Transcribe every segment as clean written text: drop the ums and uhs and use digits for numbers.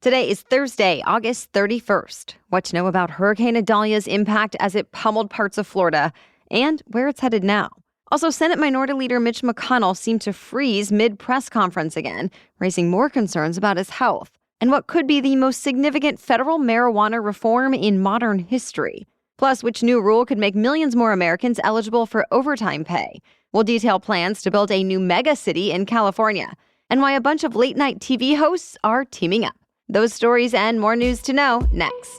Today is Thursday, August 31st. What to know about Hurricane Idalia's impact as it pummeled parts of Florida and where it's headed now. Also, Senate Minority Leader Mitch McConnell seemed to freeze mid-press conference again, raising more concerns about his health and what could be the most significant federal marijuana reform in modern history. Plus, which new rule could make millions more Americans eligible for overtime pay. We'll detail plans to build a new mega city in California and why a bunch of late-night TV hosts are teaming up. Those stories and more news to know next.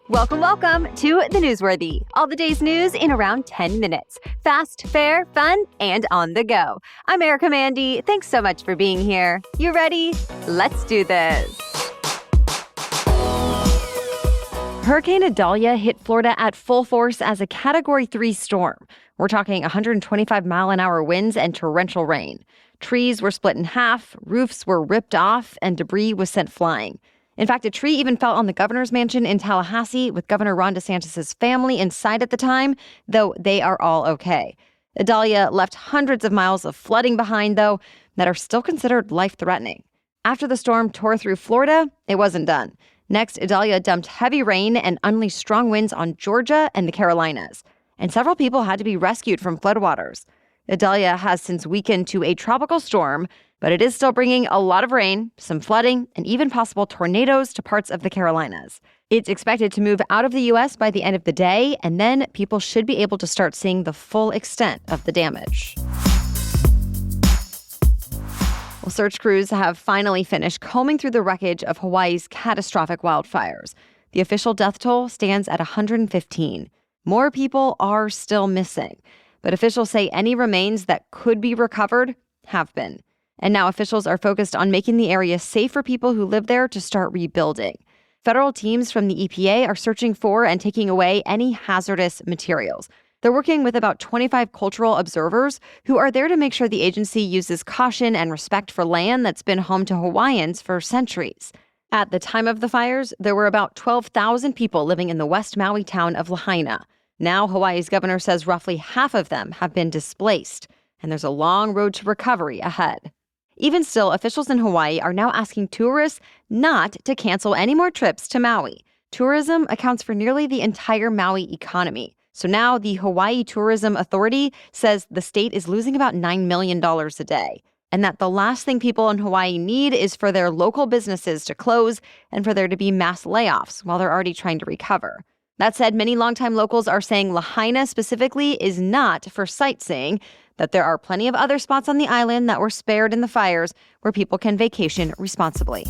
Welcome to The Newsworthy. All the day's news in around 10 minutes. Fast, fair, fun, and on the go. I'm Erica Mandy. Thanks so much for being here. You ready? Let's do this. Hurricane Idalia hit Florida at full force as a Category 3 storm. We're talking 125-mile-an-hour winds and torrential rain. Trees were split in half, roofs were ripped off, and debris was sent flying. In fact, a tree even fell on the governor's mansion in Tallahassee with Governor Ron DeSantis' family inside at the time, though they are all okay. Idalia left hundreds of miles of flooding behind, though, that are still considered life-threatening. After the storm tore through Florida, it wasn't done. Next, Idalia dumped heavy rain and unleashed strong winds on Georgia and the Carolinas, and several people had to be rescued from floodwaters. Idalia has since weakened to a tropical storm, but it is still bringing a lot of rain, some flooding, and even possible tornadoes to parts of the Carolinas. It's expected to move out of the U.S. by the end of the day, and then people should be able to start seeing the full extent of the damage. Well, search crews have finally finished combing through the wreckage of Hawaii's catastrophic wildfires. The official death toll stands at 115. More people are still missing. But officials say any remains that could be recovered have been. And now officials are focused on making the area safe for people who live there to start rebuilding. Federal teams from the EPA are searching for and taking away any hazardous materials. They're working with about 25 cultural observers who are there to make sure the agency uses caution and respect for land that's been home to Hawaiians for centuries. At the time of the fires, there were about 12,000 people living in the West Maui town of Lahaina. Now, Hawaii's governor says roughly half of them have been displaced, and there's a long road to recovery ahead. Even still, officials in Hawaii are now asking tourists not to cancel any more trips to Maui. Tourism accounts for nearly the entire Maui economy. So now the Hawaii Tourism Authority says the state is losing about $9 million a day, and that the last thing people in Hawaii need is for their local businesses to close and for there to be mass layoffs while they're already trying to recover. That said, many longtime locals are saying Lahaina specifically is not for sightseeing, that there are plenty of other spots on the island that were spared in the fires where people can vacation responsibly.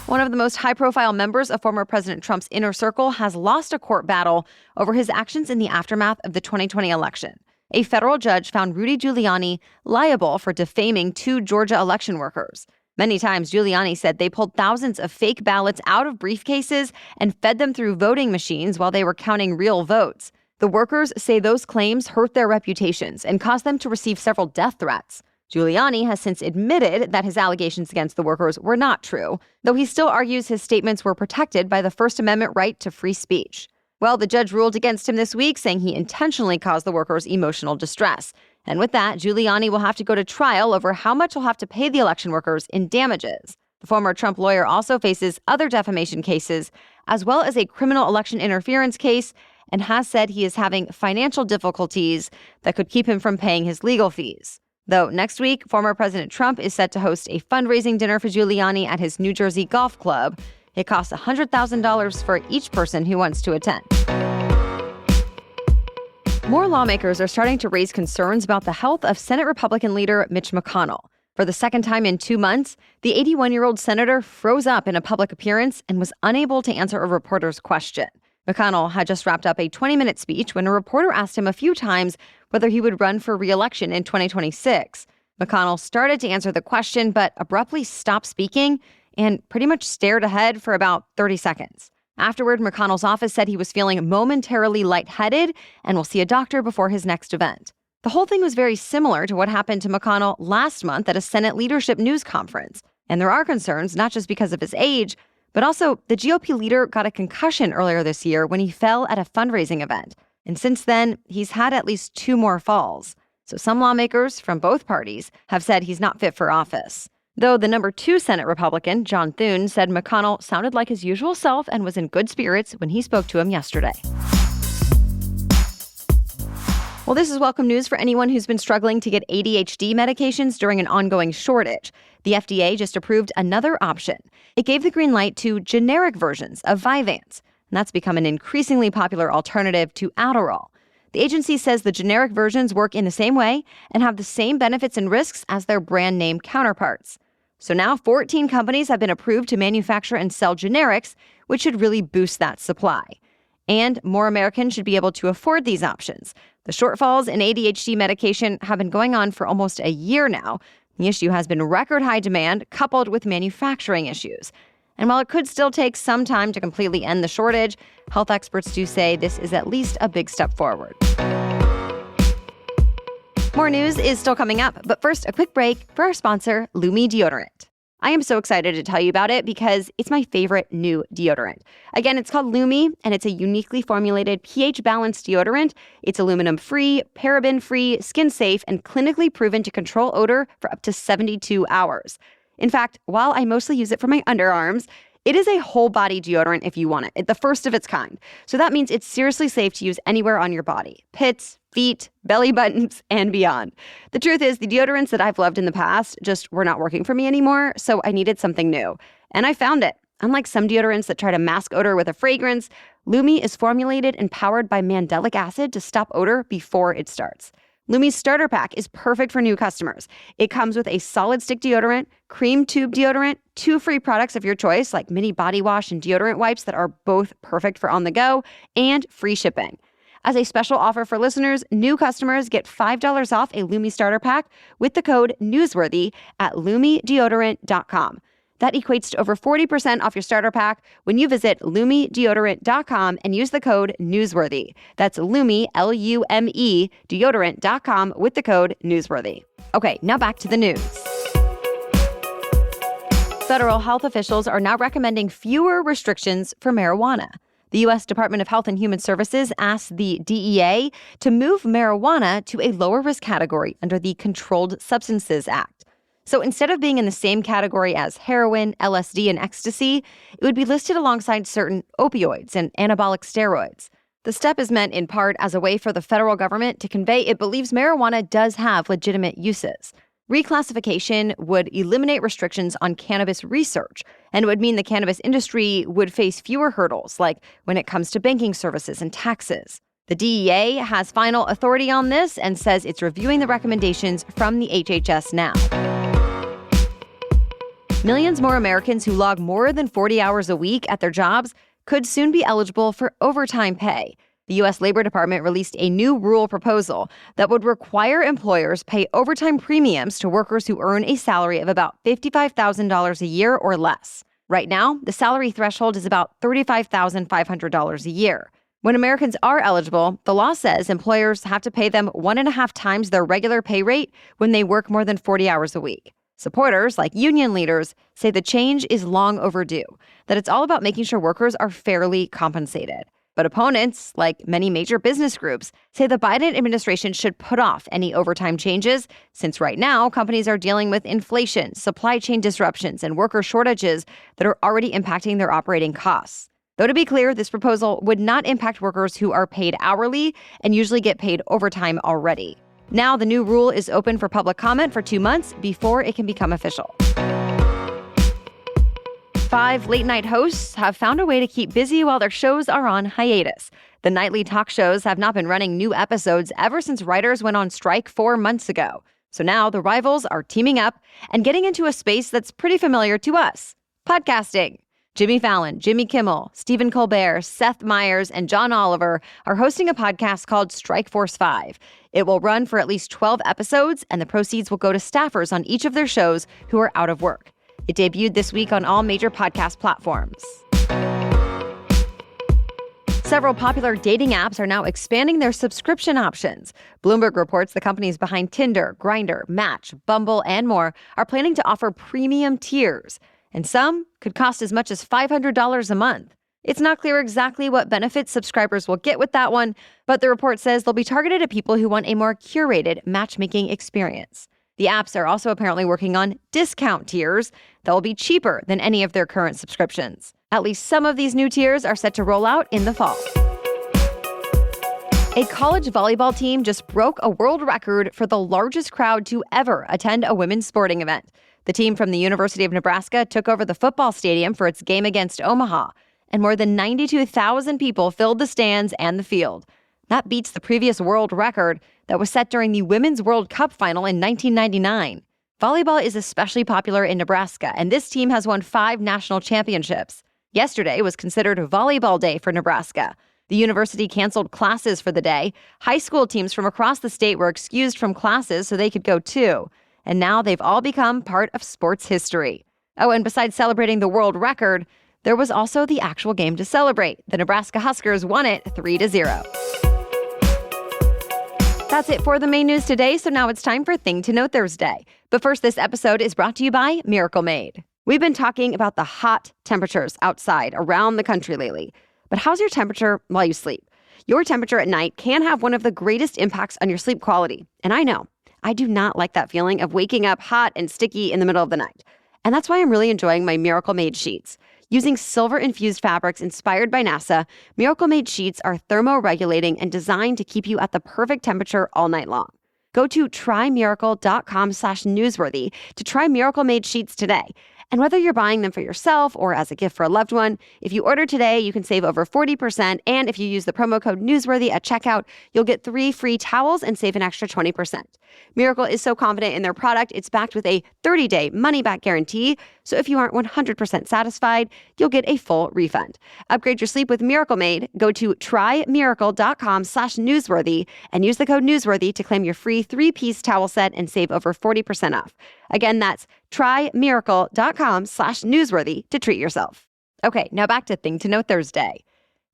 One of the most high-profile members of former President Trump's inner circle has lost a court battle over his actions in the aftermath of the 2020 election. A federal judge found Rudy Giuliani liable for defaming 2 Georgia election workers. Many times, Giuliani said they pulled thousands of fake ballots out of briefcases and fed them through voting machines while they were counting real votes. The workers say those claims hurt their reputations and caused them to receive several death threats. Giuliani has since admitted that his allegations against the workers were not true, though he still argues his statements were protected by the First Amendment right to free speech. Well, the judge ruled against him this week, saying he intentionally caused the workers emotional distress. And with that, Giuliani will have to go to trial over how much he'll have to pay the election workers in damages. The former Trump lawyer also faces other defamation cases, as well as a criminal election interference case, and has said he is having financial difficulties that could keep him from paying his legal fees. Though next week, former President Trump is set to host a fundraising dinner for Giuliani at his New Jersey golf club. It costs $100,000 for each person who wants to attend. More lawmakers are starting to raise concerns about the health of Senate Republican leader Mitch McConnell. For the second time in 2 months, the 81-year-old senator froze up in a public appearance and was unable to answer a reporter's question. McConnell had just wrapped up a 20-minute speech when a reporter asked him a few times whether he would run for re-election in 2026. McConnell started to answer the question, but abruptly stopped speaking and pretty much stared ahead for about 30 seconds. Afterward, McConnell's office said he was feeling momentarily lightheaded and will see a doctor before his next event. The whole thing was very similar to what happened to McConnell last month at a Senate leadership news conference. And there are concerns, not just because of his age, but also the GOP leader got a concussion earlier this year when he fell at a fundraising event. And since then, he's had at least 2 more falls. So some lawmakers from both parties have said he's not fit for office. Though the number 2 Senate Republican, John Thune, said McConnell sounded like his usual self and was in good spirits when he spoke to him yesterday. Well, this is welcome news for anyone who's been struggling to get ADHD medications during an ongoing shortage. The FDA just approved another option. It gave the green light to generic versions of Vyvanse, and that's become an increasingly popular alternative to Adderall. The agency says the generic versions work in the same way and have the same benefits and risks as their brand name counterparts. So now 14 companies have been approved to manufacture and sell generics, which should really boost that supply. And more Americans should be able to afford these options. The shortfalls in ADHD medication have been going on for almost a year now. The issue has been record high demand coupled with manufacturing issues. And while it could still take some time to completely end the shortage, health experts do say this is at least a big step forward. More news is still coming up, but first, a quick break for our sponsor, Lumi Deodorant. I am so excited to tell you about it because it's my favorite new deodorant. Again, it's called Lumi, and it's a uniquely formulated pH-balanced deodorant. It's aluminum-free, paraben-free, skin-safe, and clinically proven to control odor for up to 72 hours. In fact, while I mostly use it for my underarms, it is a whole-body deodorant if you want it, the first of its kind. So that means it's seriously safe to use anywhere on your body. Pits, feet, belly buttons, and beyond. The truth is, the deodorants that I've loved in the past just were not working for me anymore, so I needed something new. And I found it. Unlike some deodorants that try to mask odor with a fragrance, Lumi is formulated and powered by mandelic acid to stop odor before it starts. Lumi's starter pack is perfect for new customers. It comes with a solid stick deodorant, cream tube deodorant, 2 free products of your choice like mini body wash and deodorant wipes that are both perfect for on the go, and free shipping. As a special offer for listeners, new customers get $5 off a Lumi starter pack with the code NEWSWORTHY at LumiDeodorant.com. That equates to over 40% off your starter pack when you visit LumiDeodorant.com and use the code NEWSWORTHY. That's Lumi, L-U-M-E, deodorant.com with the code NEWSWORTHY. Okay, now back to the news. Federal health officials are now recommending fewer restrictions for marijuana. The U.S. Department of Health and Human Services asked the DEA to move marijuana to a lower risk category under the Controlled Substances Act. So instead of being in the same category as heroin, LSD, and ecstasy, it would be listed alongside certain opioids and anabolic steroids. The step is meant in part as a way for the federal government to convey it believes marijuana does have legitimate uses. Reclassification would eliminate restrictions on cannabis research, and it would mean the cannabis industry would face fewer hurdles, like when it comes to banking services and taxes. The DEA has final authority on this and says it's reviewing the recommendations from the HHS now. Millions more Americans who log more than 40 hours a week at their jobs could soon be eligible for overtime pay. The U.S. Labor Department released a new rule proposal that would require employers pay overtime premiums to workers who earn a salary of about $55,000 a year or less. Right now, the salary threshold is about $35,500 a year. When Americans are eligible, the law says employers have to pay them 1.5 times their regular pay rate when they work more than 40 hours a week. Supporters, like union leaders, say the change is long overdue, that it's all about making sure workers are fairly compensated. But opponents, like many major business groups, say the Biden administration should put off any overtime changes, since right now companies are dealing with inflation, supply chain disruptions, and worker shortages that are already impacting their operating costs. Though to be clear, this proposal would not impact workers who are paid hourly and usually get paid overtime already. Now, the new rule is open for public comment for 2 months before it can become official. 5 late-night hosts have found a way to keep busy while their shows are on hiatus. The nightly talk shows have not been running new episodes ever since writers went on strike 4 months ago. So now the rivals are teaming up and getting into a space that's pretty familiar to us: podcasting. Jimmy Fallon, Jimmy Kimmel, Stephen Colbert, Seth Meyers, and John Oliver are hosting a podcast called Strike Force 5. It will run for at least 12 episodes, and the proceeds will go to staffers on each of their shows who are out of work. It debuted this week on all major podcast platforms. Several popular dating apps are now expanding their subscription options. Bloomberg reports the companies behind Tinder, Grindr, Match, Bumble, and more are planning to offer premium tiers, and some could cost as much as $500 a month. It's not clear exactly what benefits subscribers will get with that one, but the report says they'll be targeted at people who want a more curated matchmaking experience. The apps are also apparently working on discount tiers that will be cheaper than any of their current subscriptions. At least some of these new tiers are set to roll out in the fall. A college volleyball team just broke a world record for the largest crowd to ever attend a women's sporting event. The team from the University of Nebraska took over the football stadium for its game against Omaha, and more than 92,000 people filled the stands and the field. That beats the previous world record that was set during the Women's World Cup final in 1999. Volleyball is especially popular in Nebraska, and this team has won 5 national championships. Yesterday was considered Volleyball Day for Nebraska. The university canceled classes for the day. High school teams from across the state were excused from classes so they could go too. And now they've all become part of sports history. Oh, and besides celebrating the world record, there was also the actual game to celebrate. The Nebraska Huskers won it 3-0. That's it for the main news today, so now it's time for Thing to Know Thursday. But first, this episode is brought to you by Miracle Made. We've been talking about the hot temperatures outside around the country lately. But how's your temperature while you sleep? Your temperature at night can have one of the greatest impacts on your sleep quality. And I know, I do not like that feeling of waking up hot and sticky in the middle of the night. And that's why I'm really enjoying my Miracle Made sheets. Using silver-infused fabrics inspired by NASA, Miracle Made sheets are thermoregulating and designed to keep you at the perfect temperature all night long. Go to trymiracle.com/newsworthy to try Miracle Made sheets today. And whether you're buying them for yourself or as a gift for a loved one, if you order today, you can save over 40%. And if you use the promo code newsworthy at checkout, you'll get 3 free towels and save an extra 20%. Miracle is so confident in their product, it's backed with a 30-day money-back guarantee. So if you aren't 100% satisfied, you'll get a full refund. Upgrade your sleep with Miracle Made. Go to trymiracle.com/newsworthy and use the code newsworthy to claim your free 3-piece towel set and save over 40% off. Again, that's trymiracle.com/newsworthy to treat yourself. Okay, now back to Thing to Know Thursday.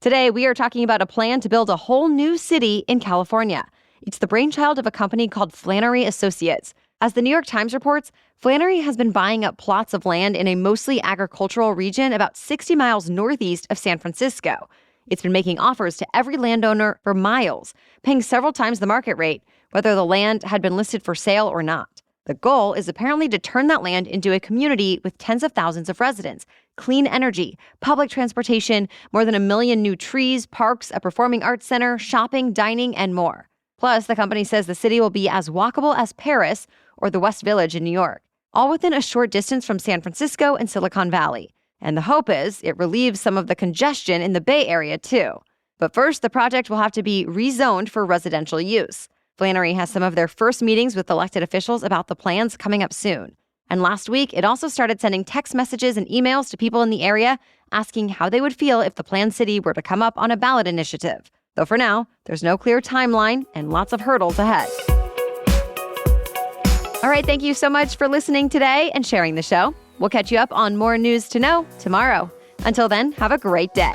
Today, we are talking about a plan to build a whole new city in California. It's the brainchild of a company called Flannery Associates. As the New York Times reports, Flannery has been buying up plots of land in a mostly agricultural region about 60 miles northeast of San Francisco. It's been making offers to every landowner for miles, paying several times the market rate, whether the land had been listed for sale or not. The goal is apparently to turn that land into a community with tens of thousands of residents, clean energy, public transportation, more than 1 million new trees, parks, a performing arts center, shopping, dining, and more. Plus, the company says the city will be as walkable as Paris or the West Village in New York, all within a short distance from San Francisco and Silicon Valley. And the hope is it relieves some of the congestion in the Bay Area, too. But first, the project will have to be rezoned for residential use. Flannery has some of their first meetings with elected officials about the plans coming up soon. And last week, it also started sending text messages and emails to people in the area asking how they would feel if the planned city were to come up on a ballot initiative. Though for now, there's no clear timeline and lots of hurdles ahead. All right, thank you so much for listening today and sharing the show. We'll catch you up on more news to know tomorrow. Until then, have a great day.